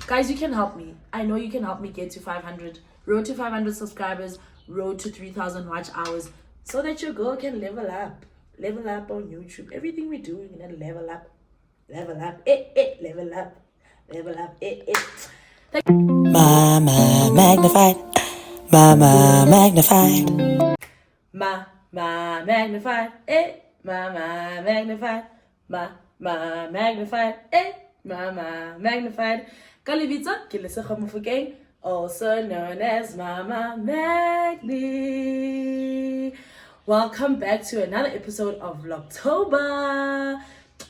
Guys, you can help me. I know you can help me get to 500. Road to 500 subscribers, road to 3,000 watch hours, so that your girl can level up. Level up on YouTube. Everything we do, we're gonna level up. Level up. Level up. Level up. Mama magnified. Mama magnified. Mama magnified. Mama magnified. Mama magnified. Mama magnified. Kalibitsa, Kilisakha Mufukeng, also known as Mama Magni. Welcome back to another episode of VLOGTOBER.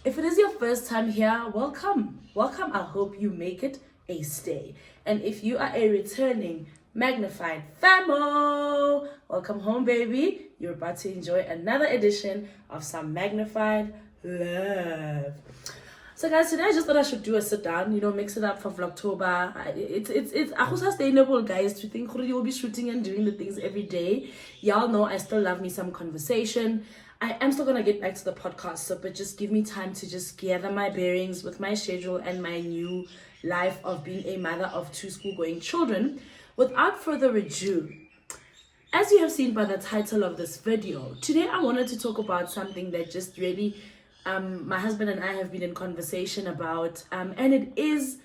If it is your first time here, welcome. Welcome. I hope you make it a stay. And if you are a returning magnified famo, welcome home, baby. You're about to enjoy another edition of some magnified love. So guys, today I just thought I should do a sit down, mix it up for VLOGTOBER. It's sustainable, guys, to think you will be shooting and doing the things every day. Y'all know I still love me some conversation. I am still gonna get back to the podcast, but just give me time to just gather my bearings with my schedule and my new life of being a mother of 2 school-going children. Without further ado, as you have seen by the title of this video, today I wanted to talk about something that just really my husband and I have been in conversation about, and it is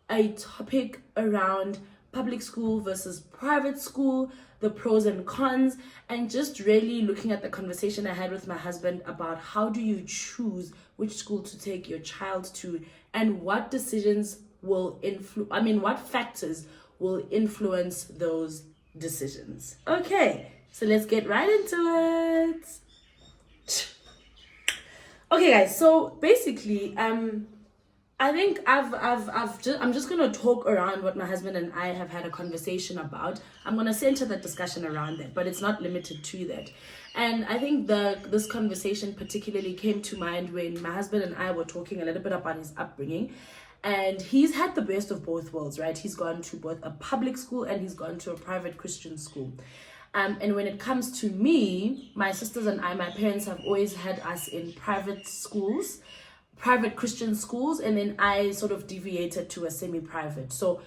a topic around public school versus private school, the pros and cons, and just really looking at the conversation I had with my husband about how do you choose which school to take your child to, and what decisions will what factors will influence those decisions. Okay, so let's get right into it. Okay, guys, so basically, I think I'm just gonna talk around what my husband and I have had a conversation about. I'm gonna center the discussion around that, but it's not limited to that. And I think this conversation particularly came to mind when my husband and I were talking a little bit about his upbringing. And he's had the best of both worlds, right? He's gone to both a public school and he's gone to a private Christian school. And when it comes to me, my sisters and I, my parents have always had us in private schools, private Christian schools, and then I sort of deviated to a semi-private. So,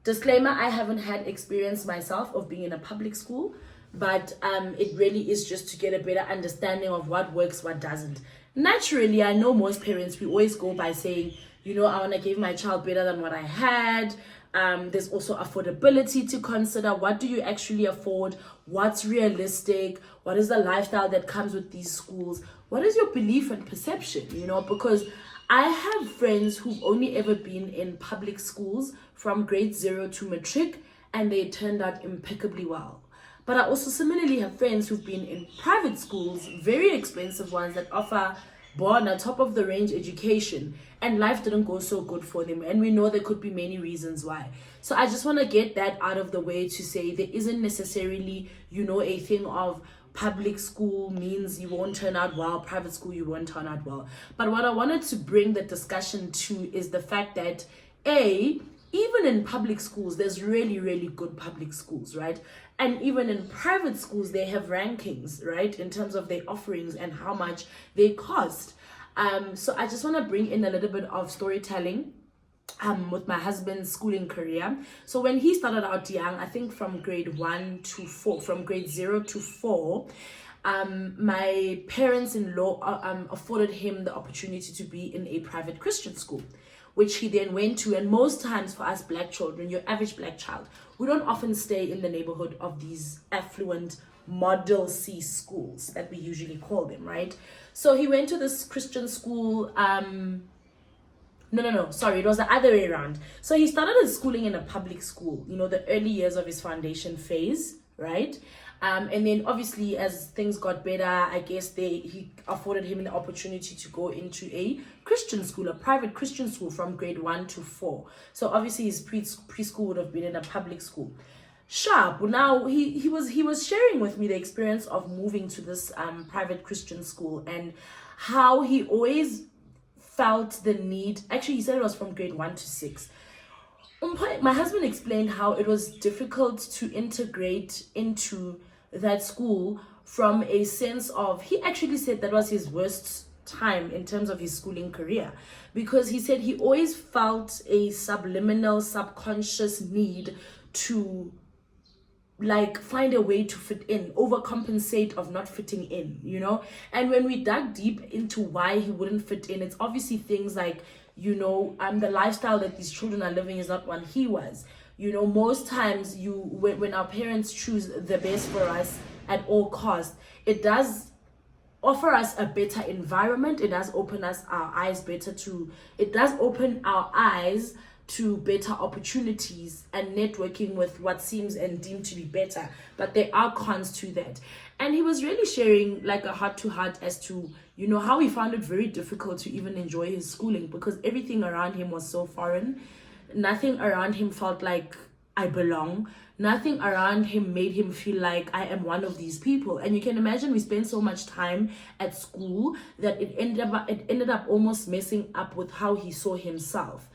disclaimer, I haven't had experience myself of being in a public school, but it really is just to get a better understanding of what works, what doesn't. Naturally, I know most parents, we always go by saying, I want to give my child better than what I had. There's also affordability to consider. What do you actually afford? What's realistic? What is the lifestyle that comes with these schools? What is your belief and perception? Because I have friends who've only ever been in public schools from grade 0 to matric, and they turned out impeccably well. But I also similarly have friends who've been in private schools, very expensive ones that offer born a top of the range education, and life didn't go so good for them, and we know there could be many reasons why. So I just want to get that out of the way to say there isn't necessarily a thing of public school means you won't turn out well, private school you won't turn out well. But what I wanted to bring the discussion to is the fact that even in public schools, there's really, really good public schools, right? And even in private schools, they have rankings, right? In terms of their offerings and how much they cost. So I just want to bring in a little bit of storytelling with my husband's schooling career. So when he started out young, I think from grade 1 to 4, from grade 0 to 4, my parents-in-law afforded him the opportunity to be in a private Christian school, which he then went to. And most times for us black children, your average black child, we don't often stay in the neighborhood of these affluent Model C schools that we usually call them, right? So he went to this Christian school. It was the other way around. So he started his schooling in a public school, the early years of his foundation phase, right? And then obviously as things got better, I guess he afforded him the opportunity to go into a Christian school, a private Christian school from grade 1 to 4. So obviously his preschool would have been in a public school. Sharp. Now he was sharing with me the experience of moving to this private Christian school and how he always felt the need. Actually, he said it was from grade 1 to 6. My husband explained how it was difficult to integrate into that school from a sense of, he actually said that was his worst time in terms of his schooling career, because he said he always felt a subliminal, subconscious need to like find a way to fit in, overcompensate of not fitting in, you know. And when we dug deep into why he wouldn't fit in, it's obviously things like, you know, the lifestyle that these children are living is not one he was. You know, most times when our parents choose the best for us at all costs, it does offer us a better environment. It does open us our eyes better to, it does open our eyes to better opportunities and networking with what seems and deemed to be better, but there are cons to that. And he was really sharing like a heart to heart as to, you know, how he found it very difficult to even enjoy his schooling because everything around him was so foreign. Nothing around him felt like I belong. Nothing around him made him feel like I am one of these people. And you can imagine we spent so much time at school that it ended up almost messing up with how he saw himself.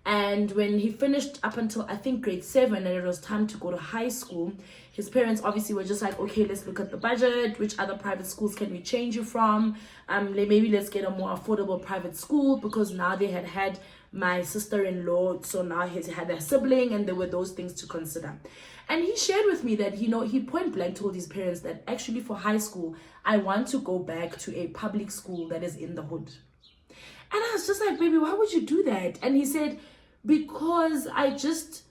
And when he finished up until I think grade 7 and it was time to go to high school, his parents obviously were just like, okay, let's look at the budget. Which other private schools can we change you from? Maybe let's get a more affordable private school, because now they had my sister-in-law, so now he had a sibling, and there were those things to consider. And he shared with me that, you know, he point blank told his parents that actually for high school, I want to go back to a public school that is in the hood. And I was just like, baby, why would you do that? And he said, because I just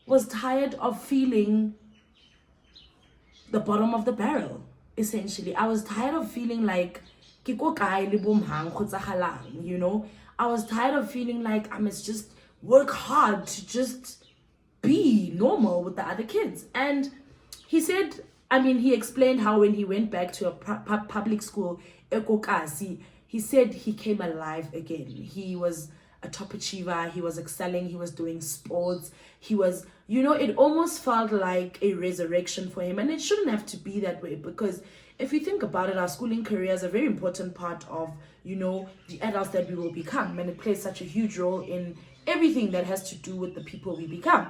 was tired of feeling the bottom of the barrel, essentially. I was tired of feeling like, you know, I was tired of feeling like I must just work hard to just be normal with the other kids. And he said, I mean, he explained how when he went back to a public school, he said he came alive again. He was a top achiever, he was excelling, he was doing sports, he was, you know, it almost felt like a resurrection for him. And it shouldn't have to be that way, because if you think about it, our schooling career is a very important part of, you know, the adults that we will become, and it plays such a huge role in everything that has to do with the people we become.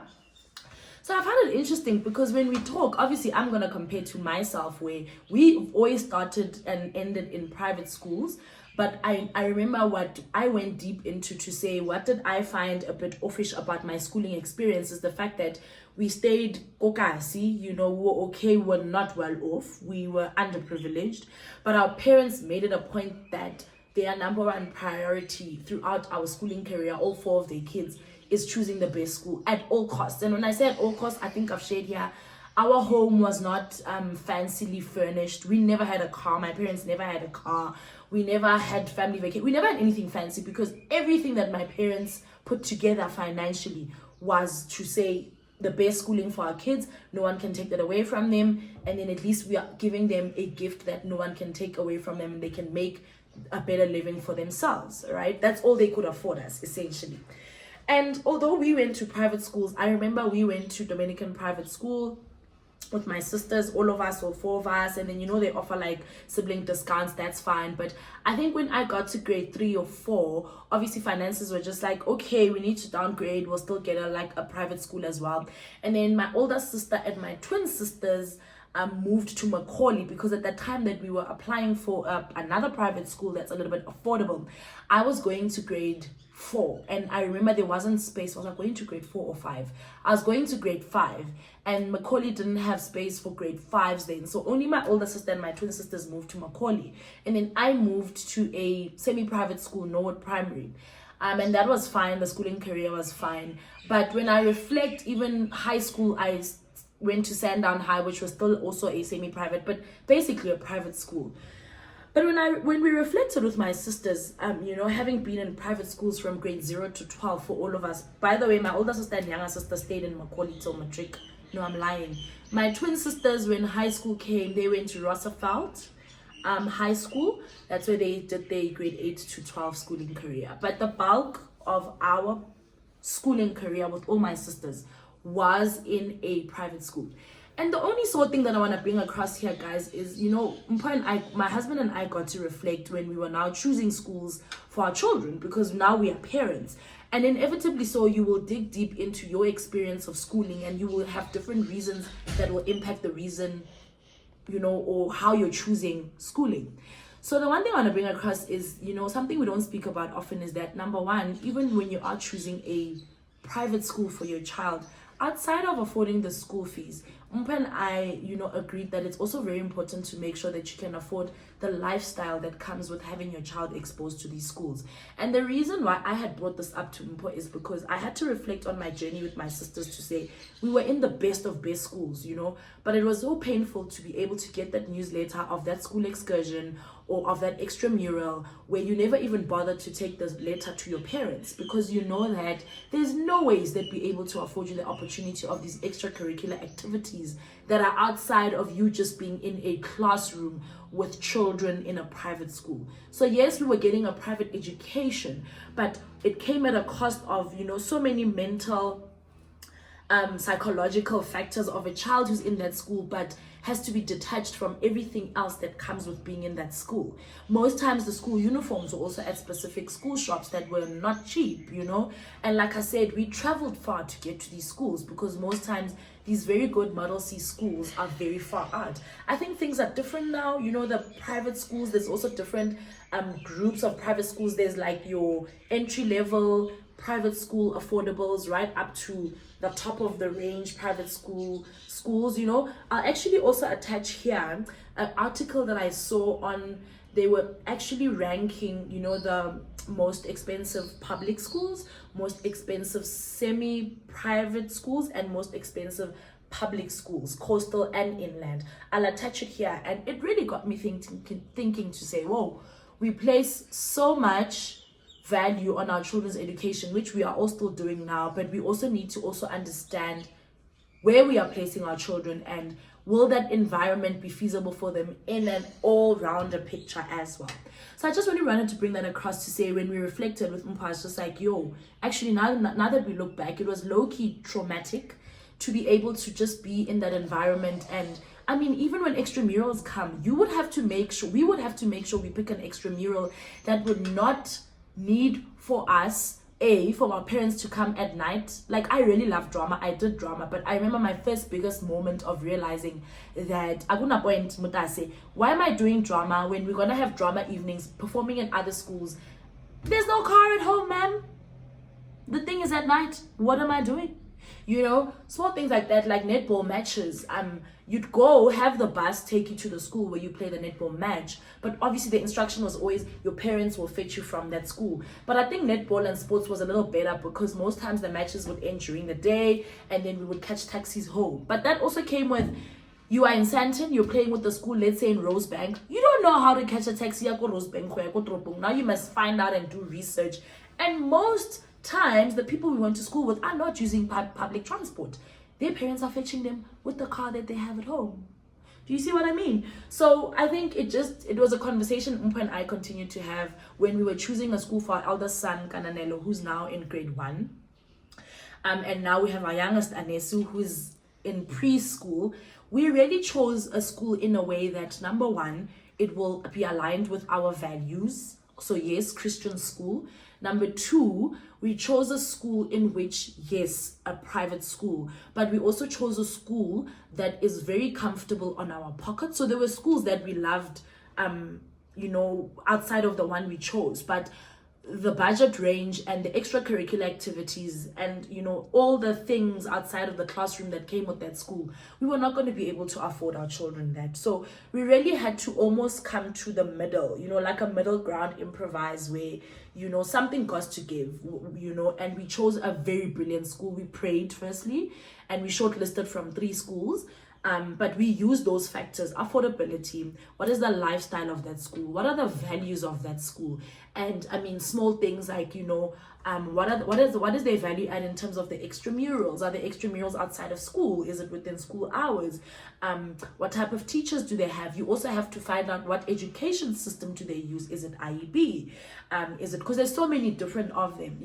So I find it interesting because when we talk, obviously I'm going to compare to myself, where we always started and ended in private schools. But I remember what I went deep into to say, what did I find a bit offish about my schooling experience is the fact that we stayed kokasi, you know, we were okay, we're not well off, we were underprivileged, but our parents made it a point that their number one priority throughout our schooling career, all 4 of their kids, is choosing the best school at all costs. And when I say at all costs, I think I've shared here, our home was not fancily furnished. We never had a car. My parents never had a car. We never had family vacation. We never had anything fancy, because everything that my parents put together financially was to say the best schooling for our kids. No one can take that away from them. And then at least we are giving them a gift that no one can take away from them, and they can make a better living for themselves, right? That's all they could afford us, essentially. And although we went to private schools, I remember we went to Dominican private school with my sisters, all of us, or 4 of us, and then, you know, they offer like sibling discounts, that's fine. But I think when I got to grade 3 or 4, obviously finances were just like, okay, we need to downgrade, we'll still get a private school as well. And then my older sister and my twin sisters moved to Macaulay, because at that time that we were applying for another private school that's a little bit affordable, I was going to grade 4, and I remember there wasn't space. I was like going to grade 4 or 5. I was going to grade 5, and Macaulay didn't have space for grade 5s then, so only my older sister and my twin sisters moved to Macaulay, and then I moved to a semi-private school, Norwood Primary, and that was fine. The schooling career was fine. But when I reflect, even high school, I went to Sandown High, which was still also a semi-private, but basically a private school. But when we reflected with my sisters, you know, having been in private schools from grade 0 to 12 for all of us. By the way, my older sister and younger sister stayed in Macaulay till matric. No, I'm lying. My twin sisters, when high school came, they went to Roosevelt High School. That's where they did their grade 8 to 12 schooling career. But the bulk of our schooling career with all my sisters was in a private school. And the only sort of thing that I want to bring across here, guys, is, you know, my husband and I got to reflect when we were now choosing schools for our children, because now we are parents. And inevitably so, you will dig deep into your experience of schooling, and you will have different reasons that will impact the reason, you know, or how you're choosing schooling. So the one thing I want to bring across is, something we don't speak about often is that, number one, even when you are choosing a private school for your child, outside of affording the school fees, Umpa and I, agreed that it's also very important to make sure that you can afford the lifestyle that comes with having your child exposed to these schools. And the reason why I had brought this up to Umpa is because I had to reflect on my journey with my sisters to say we were in the best of best schools, but it was so painful to be able to get that newsletter of that school excursion or of that extramural where you never even bothered to take the letter to your parents, because you know that there's no ways they'd be able to afford you the opportunity of these extracurricular activities that are outside of you just being in a classroom with children in a private school. So yes, we were getting a private education, but it came at a cost of, so many mental, psychological factors of a child who's in that school, but has to be detached from everything else that comes with being in that school. Most times the school uniforms were also at specific school shops that were not cheap, and like I said, we traveled far to get to these schools because most times these very good Model C schools are very far out. I think things are different now. The private schools, there's also different groups of private schools. There's like your entry level private school affordables right up to the top of the range private schools. I'll actually also attach here an article that I saw on, they were actually ranking, the most expensive public schools, most expensive semi-private schools, and most expensive public schools, coastal and inland. I'll attach it here, and it really got me thinking to say, whoa, we place so much value on our children's education, which we are all still doing now, but we also need to also understand where we are placing our children and will that environment be feasible for them in an all-rounder picture as well. So I just really wanted to bring that across to say, when we reflected with Umpa, it's just like, actually now that we look back, it was low-key traumatic to be able to just be in that environment. And I mean, even when extramurals come, we would have to make sure we pick an extramural that would not need for us, for our parents to come at night. Like, I really love drama. I did drama, but I remember my first biggest moment of realizing that akuna point mutase, why am I doing drama when we're gonna have drama evenings performing in other schools? There's no car at home, ma'am. The thing is, at night, what am I doing? Small things like that, like netball matches. You'd go have the bus take you to the school where you play the netball match, but obviously the instruction was always your parents will fetch you from that school. But I think netball and sports was a little better because most times the matches would end during the day and then we would catch taxis home. But that also came with, you are in Sandton, you're playing with the school, let's say in Rosebank. You don't know how to catch a taxi at Rosebank. Now you must find out and do research. And most times the people we went to school with are not using public transport. Their parents are fetching them with the car that they have at home. Do you see what I mean? So I think it was a conversation Umpa and I continued to have when we were choosing a school for our eldest son, Kananelo, who's now in grade 1. And now we have our youngest, Anesu, who's in preschool. We really chose a school in a way that, number one, it will be aligned with our values. So yes, Christian school. Number two, we chose a school in which, yes, a private school, but we also chose a school that is very comfortable on our pocket. So there were schools that we loved, outside of the one we chose, but the budget range and the extracurricular activities and all the things outside of the classroom that came with that school, we were not going to be able to afford our children that. So we really had to almost come to the middle, like a middle ground, improvise where something got to give, and we chose a very brilliant school. We prayed firstly and we shortlisted from 3 schools. But we use those factors: affordability, what is the lifestyle of that school, what are the values of that school, and I mean small things like what is their value add in terms of the extramurals? Are the extramurals outside of school? Is it within school hours? What type of teachers do they have? You also have to find out what education system do they use. Is it IEB? Is it, because there's so many different of them,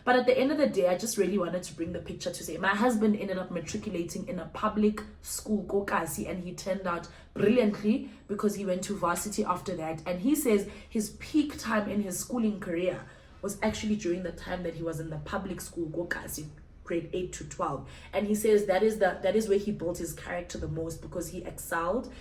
but at the end of the day, I just really wanted to bring the picture to say my husband ended up matriculating in a public school, Kokasi, and he turned out brilliantly because he went to varsity after that. And he says his peak time in his schooling career was actually during the time that he was in the public school, Kokasi. grade 8 to 12, and he says that is where he built his character the most, because he excelled.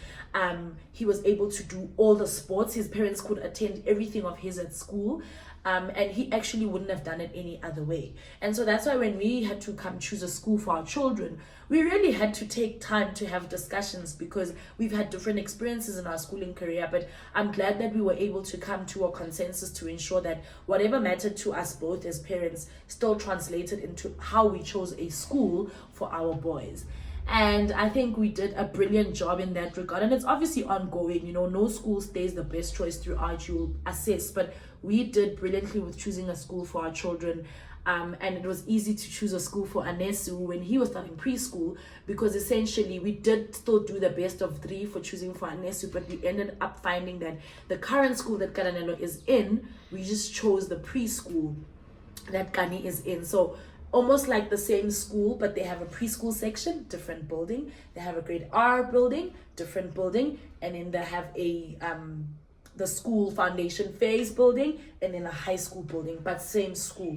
He was able to do all the sports. His parents could attend everything of his at school, and he actually wouldn't have done it any other way. And so that's why when we had to come choose a school for our children, we really had to take time to have discussions, because we've had different experiences in our schooling career. But I'm glad that we were able to come to a consensus to ensure that whatever mattered to us both as parents still translated into how we chose a school for our boys. And I think we did a brilliant job in that regard. And it's obviously ongoing, no school stays the best choice throughout, you'll assess, but we did brilliantly with choosing a school for our children. And it was easy to choose a school for Anesu when he was starting preschool, because essentially we did still do the best of three for choosing for Anesu, but we ended up finding that the current school that Karanelo is in, we just chose the preschool that Kani is in. So almost like the same school, but they have a preschool section, different building. They have a grade R building, different building, and then they have the school foundation phase building, and then a high school building, but same school,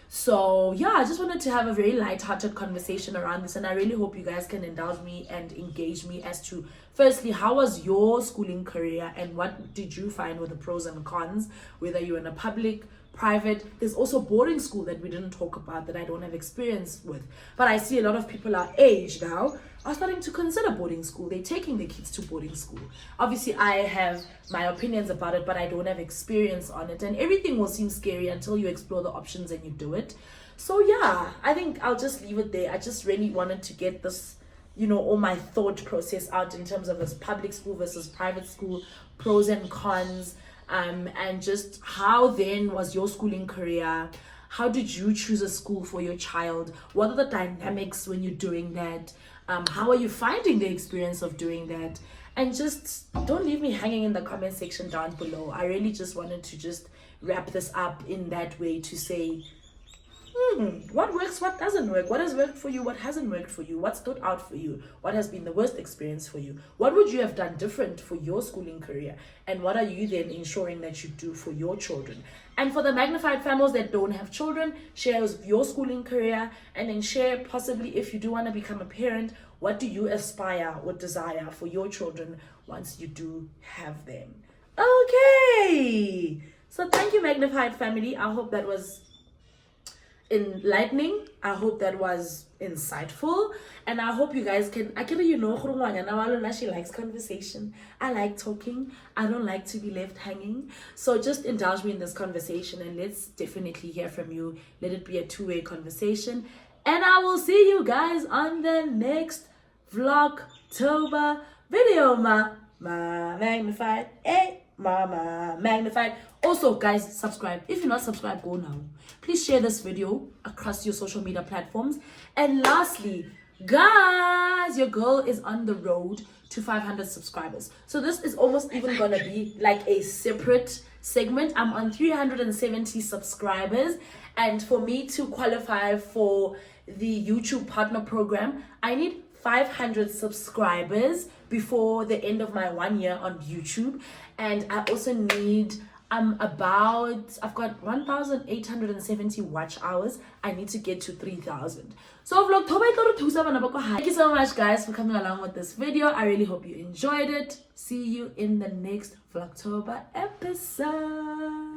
So yeah, I just wanted to have a very light-hearted conversation around this, and I really hope you guys can indulge me and engage me as to, firstly, how was your schooling career and what did you find were the pros and cons, whether you're in a public, private. There's also boarding school that we didn't talk about that I don't have experience with, but I see a lot of people our age now are starting to consider boarding school. They're taking their kids to boarding school. Obviously I have my opinions about it, but I don't have experience on it, and everything will seem scary until you explore the options and you do it. So yeah, I think I'll just leave it there. I just really wanted to get this, all my thought process out in terms of this public school versus private school, pros and cons. And just how then was your schooling career? How did you choose a school for your child? What are the dynamics when you're doing that? How are you finding the experience of doing that? And just don't leave me hanging in the comment section down below. I really just wanted to just wrap this up in that way to say, what works, what doesn't work, what has worked for you, what hasn't worked for you, what stood out for you, what has been the worst experience for you, what would you have done different for your schooling career, and what are you then ensuring that you do for your children. And for the magnified families that don't have children, share your schooling career, and then share possibly if you do want to become a parent, what do you aspire or desire for your children once you do have them. Okay, so thank you, magnified family. I hope that was enlightening. I hope that was insightful, and I hope you guys can she likes conversation. I like talking. I don't like to be left hanging, so just indulge me in this conversation, and let's definitely hear from you. Let it be a two-way conversation, and I will see you guys on the next Vlogtober video. Mama magnified. Also, guys, subscribe. If you're not subscribed, go now. Please share this video across your social media platforms. And lastly, guys, your girl is on the road to 500 subscribers. So this is almost even gonna be like a separate segment. I'm on 370 subscribers, and for me to qualify for the YouTube partner program, I need 500 subscribers before the end of my 1 year on YouTube. And I also need I've got 1,870 watch hours. I need to get to 3,000. So VLOGTOBER, thank you so much, guys, for coming along with this video. I really hope you enjoyed it. See you in the next VLOGTOBER episode.